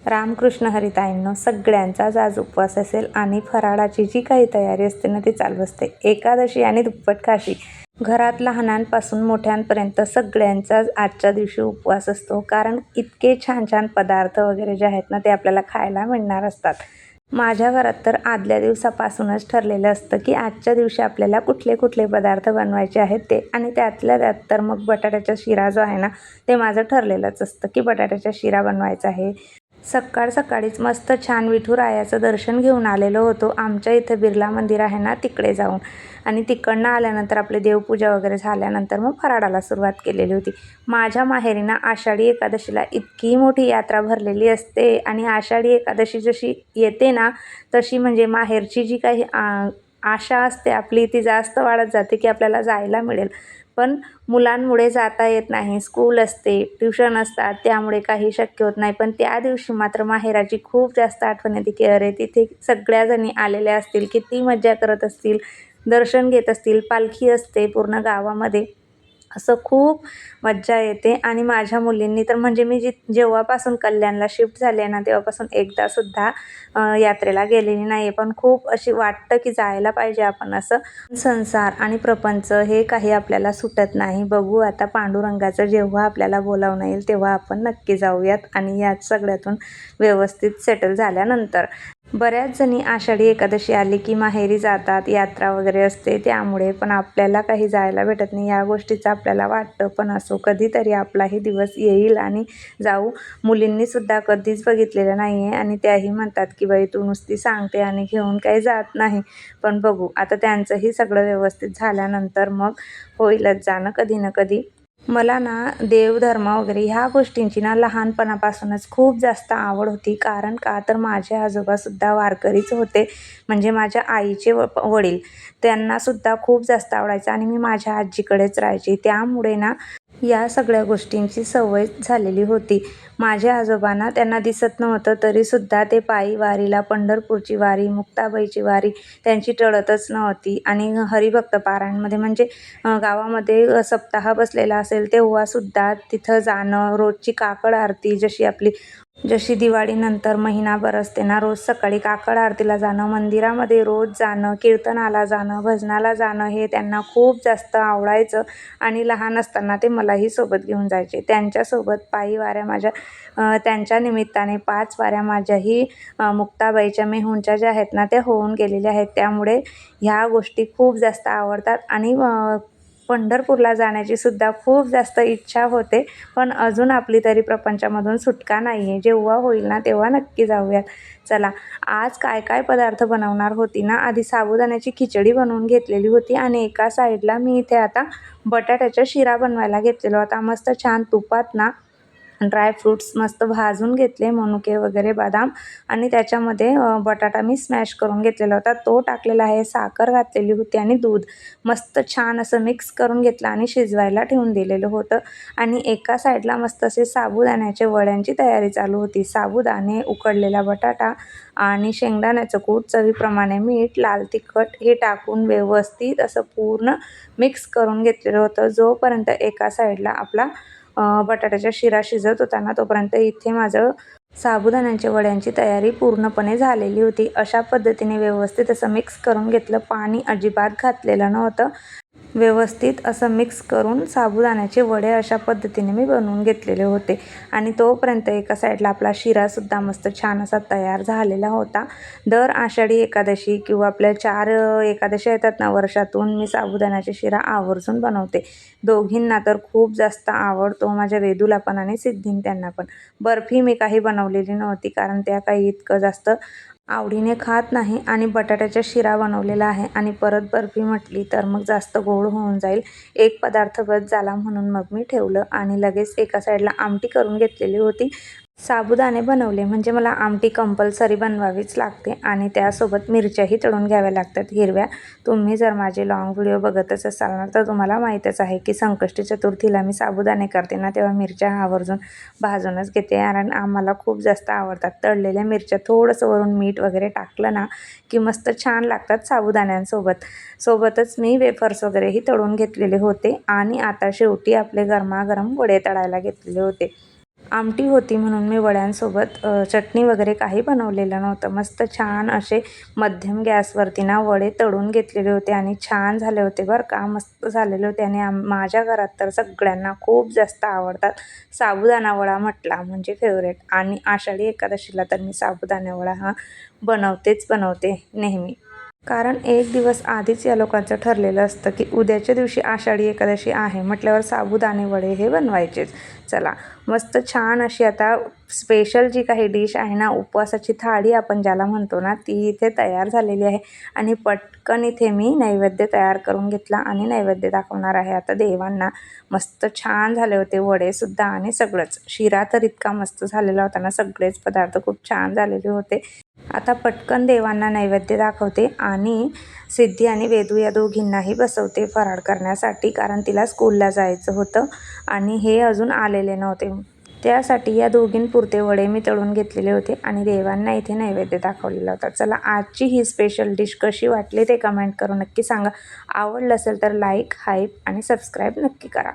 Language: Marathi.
रामकृष्ण हरिताईंनो, सगळ्यांचाच आज उपवास असेल आणि फराळाची जी काही तयारी असते ना ती चालू असते. एकादशी आणि दुप्पट काशी. घरात लहानांपासून मोठ्यांपर्यंत सगळ्यांचाच आजच्या दिवशी उपवास असतो, कारण इतके छान छान पदार्थ वगैरे जे आहेत ना ते आपल्याला खायला मिळणार असतात. माझ्या घरात तर आदल्या दिवसापासूनच ठरलेलं असतं की आजच्या दिवशी आपल्याला कुठले कुठले पदार्थ बनवायचे आहेत ते, आणि त्यातल्या त्यात तर मग बटाट्याचा शिरा जो आहे ना ते माझं ठरलेलंच असतं की बटाट्याचा शिरा बनवायचा आहे. सकाळीच मस्त छान विठुरायाचं दर्शन घेऊन आलेलो होतो. आमच्या इथं बिर्ला मंदिर आहे ना तिकडे जाऊन, आणि तिकडनं आल्यानंतर आपले देवपूजा वगैरे झाल्यानंतर मग फराळाला सुरुवात केलेली होती. माझ्या माहेरी ना आषाढी एकादशीला इतकी मोठी यात्रा भरलेली असते, आणि आषाढी एकादशी जशी येते ना तशी म्हणजे माहेरची जी काही आशा असते आपली ती जास्त वाढत जाते की आपल्याला जायला मिळेल. पण मुलांमुळे जाता येत नाही, स्कूल असते, ट्युशन असतात, त्यामुळे काही शक्य होत नाही. पण त्या दिवशी मात्र माहेराची खूप जास्त आठवण येते की अरे तिथे सगळ्याजणी आलेल्या असतील, किती मजा करत असतील, दर्शन घेत असतील, पालखी असते पूर्ण गावामध्ये, असं खूप मज्जा येते. आणि माझ्या मुलींनी तर म्हणजे मी जेव्हापासून कल्याणला शिफ्ट झाले ना तेव्हापासून एकदासुद्धा यात्रेला गेलेली नाही आहे. पण खूप अशी वाटतं की जायला पाहिजे आपण. असं संसार आणि प्रपंच हे काही आपल्याला सुटत नाही. बघू आता पांडुरंगाचं जेव्हा आपल्याला बोलावणं येईल तेव्हा आपण नक्की जाऊयात, आणि यात सगळ्यातून व्यवस्थित सेटल झाल्यानंतर. बऱ्याच जणी आषाढी एकादशी आली की माहेरी जातात, यात्रा वगैरे असते त्यामुळे, पण आपल्याला काही जायला भेटत नाही. या गोष्टीचं आपल्याला वाटतं, पण असो कधीतरी आपलाही दिवस येईल आणि जाऊ. मुलींनीसुद्धा कधीच बघितलेलं नाही आहे, आणि त्याही म्हणतात की बाई तू नुसती सांगते आणि घेऊन काही जात नाही. पण बघू आता त्यांचंही सगळं व्यवस्थित झाल्यानंतर मग होईलच जाणं कधी ना कधी. मला ना देवधर्म वगैरे ह्या गोष्टींची ना लहानपणापासूनच खूप जास्त आवड होती. कारण का तर माझे आजोबासुद्धा वारकरीच होते, म्हणजे माझ्या आईचे वडील. त्यांनासुद्धा खूप जास्त आवडायचं, आणि मी माझ्या आजीकडेच राहायचे, त्यामुळे ना या सगळ्या गोष्टींची सवय झालेली होती. माझे आजोबांना त्यांना दिसत नव्हतं तरीसुद्धा ते पायी वारीला, पंढरपूरची वारी, मुक्ताबाईची वारी त्यांची टळतच नव्हती. आणि हरिभक्त पारायणमध्ये म्हणजे गावामध्ये सप्ताह बसलेला असेल तेव्हासुद्धा तिथं जाणं, रोजची काकड आरती जशी दिवाळीनंतर महिनाभर असते ना, रोज सकाळी काकड आरतीला जाणं, मंदिरामध्ये रोज जाणं, कीर्तनाला जाणं, भजनाला जाणं हे त्यांना खूप जास्त आवडायचं. आणि लहान असताना ते मलाही सोबत घेऊन जायचे. त्यांच्यासोबत पायी वाऱ्या त्यांच्या निमित्ताने 5 वाऱ्या माझ्याही मुक्ताबाईच्या, मेहुणच्या ज्या आहेत ना त्या होऊन गेलेल्या आहेत. त्यामुळे ह्या गोष्टी खूप जास्त आवडतात, आणि पंढरपूरला जाण्याची सुद्धा खूप जास्त इच्छा होते. पण अजून आपली तरी प्रपंचामधून सुटका नाही आहे. जेव्हा होईल ना तेव्हा नक्की जाऊयात. चला, आज काय काय पदार्थ बनवणार होती ना, आधी साबुदाण्याची खिचडी बनवून घेतलेली होती, आणि एका साईडला मी इथे आता बटाट्याचा शिरा बनवायला घेतलेला होता. मस्त छान तुपात ना ड्रायफ्रूट्स मस्त भाजून घेतले, मनुके वगैरे, बदाम, आणि त्याच्यामध्ये बटाटा मी स्मॅश करून घेतलेला होता, तो टाकलेला आहे. साखर घातलेली होती आणि दूध मस्त छान असं मिक्स करून घेतलं आणि शिजवायला ठेवून दिलेलं होतं. आणि एका साईडला मस्त असे साबुदाण्याच्या वड्यांची तयारी चालू होती. साबुदाणे, उकडलेला बटाटा आणि शेंगदाण्याचं कूट, चवीप्रमाणे मीठ, लाल तिखट हे टाकून व्यवस्थित असं पूर्ण मिक्स करून घेतलेलं होतं. जोपर्यंत एका साईडला आपला बटाट्याचा शिरा शिजत होता ना तोपर्यंत इथे माझं साबुदाण्याच्या वड्यांची तयारी पूर्णपणे झालेली होती. अशा पद्धतीने व्यवस्थित असं मिक्स करून घेतलं. पाणी अजिबात घातलेलं नव्हतं. व्यवस्थित असं मिक्स करून साबुदाण्याचे वडे अशा पद्धतीने मी बनवून घेतलेले होते. आणि तोपर्यंत एका साईडला आपला शिरासुद्धा मस्त छान असा तयार झालेला होता. दर आषाढी एकादशी किंवा आपल्या 4 एकादशी येतात ना वर्षातून, मी साबुदाण्याचा शिरा आवर्जून बनवते. दोघींना तर खूप जास्त आवडतो, माझ्या वेदूला पण आणि सिद्धीन त्यांना पण. बर्फी मी काही बनवलेली नव्हती, कारण त्या काही इतकं जास्त आवडीने खात नाही, आणि बटाट्याचा शिरा बनवलेला आहे आणि परत बर्फी म्हटली तर मग जास्त गोड होऊन जाईल. एक पदार्थ बस झाला म्हणून मग मी ठेवलं, आणि लगेच एका साईडला आमटी करून घेतलेली होती. साबुदाणे बनवले म्हणजे मला आमटी कंपल्सरी बनवावीच लागते, आणि त्यासोबत मिरच्याही तळून घ्याव्या लागतात हिरव्या. तुम्ही जर माझे लॉंग व्हिडिओ बघतच असाल ना तर तुम्हाला माहीतच आहे की संकष्टी चतुर्थीला मी साबुदाणे करते ना तेव्हा मिरच्या आवर्जून भाजूनच घेते, कारण आम्हाला खूप जास्त आवडतात तळलेल्या मिरच्या. थोडंसं वरून मीठ वगैरे टाकलं ना की मस्त छान लागतात सोबतच मी वेफर्स वगैरेही तळून घेतलेले होते. आणि आता शेवटी आपले गरमागरम वडे तळायला घेतलेले होते. आमटी होती म्हणून मी वड्यांसोबत चटणी वगैरे काही बनवलेलं नव्हतं. मस्त छान असे मध्यम गॅसवरती ना वडे तळून घेतलेले होते आणि छान झाले होते बरं का, मस्त झालेले होते. आणि माझ्या घरात तर सगळ्यांना खूप जास्त आवडतात. साबुदाणा वडा म्हटला म्हणजे फेवरेट. आणि आषाढी एकादशीला तर मी साबुदाणा वडा हा बनवते नेहमी. कारण एक दिवस आधीच या लोकांचं ठरलेलं असतं की उद्याच्या दिवशी आषाढी एकादशी आहे म्हटल्यावर साबुदाणे वडे हे बनवायचेच. चला, मस्त छान अशी आता स्पेशल जी काही डिश आहे ना, उपवासाची थाळी आपण ज्याला म्हणतो ना, ती इथे तयार झालेली आहे. आणि पटकन इथे मी नैवेद्य तयार करून घेतला आणि नैवेद्य दाखवणार आहे आता देवांना. मस्त छान झाले होते वडेसुद्धा आणि सगळंच. शिरा तर इतका मस्त झालेला होता ना, सगळेच पदार्थ खूप छान झालेले होते. आता पटकन देवांना नैवेद्य दाखवते आणि सिद्धी आणि वेदू या दोघींनाही बसवते फराळ करण्यासाठी, कारण तिला स्कूलला जायचं होतं आणि हे अजून आलेले नव्हते. त्यासाठी या दोघींपुरते वडे मी तळून घेतलेले होते आणि देवांना इथे नैवेद्य दाखवलेला होता. चला, आजची ही स्पेशल डिश कशी वाटली ते कमेंट करून नक्की सांगा. आवडलं असेल तर लाईक, हाईप आणि सबस्क्राईब नक्की करा.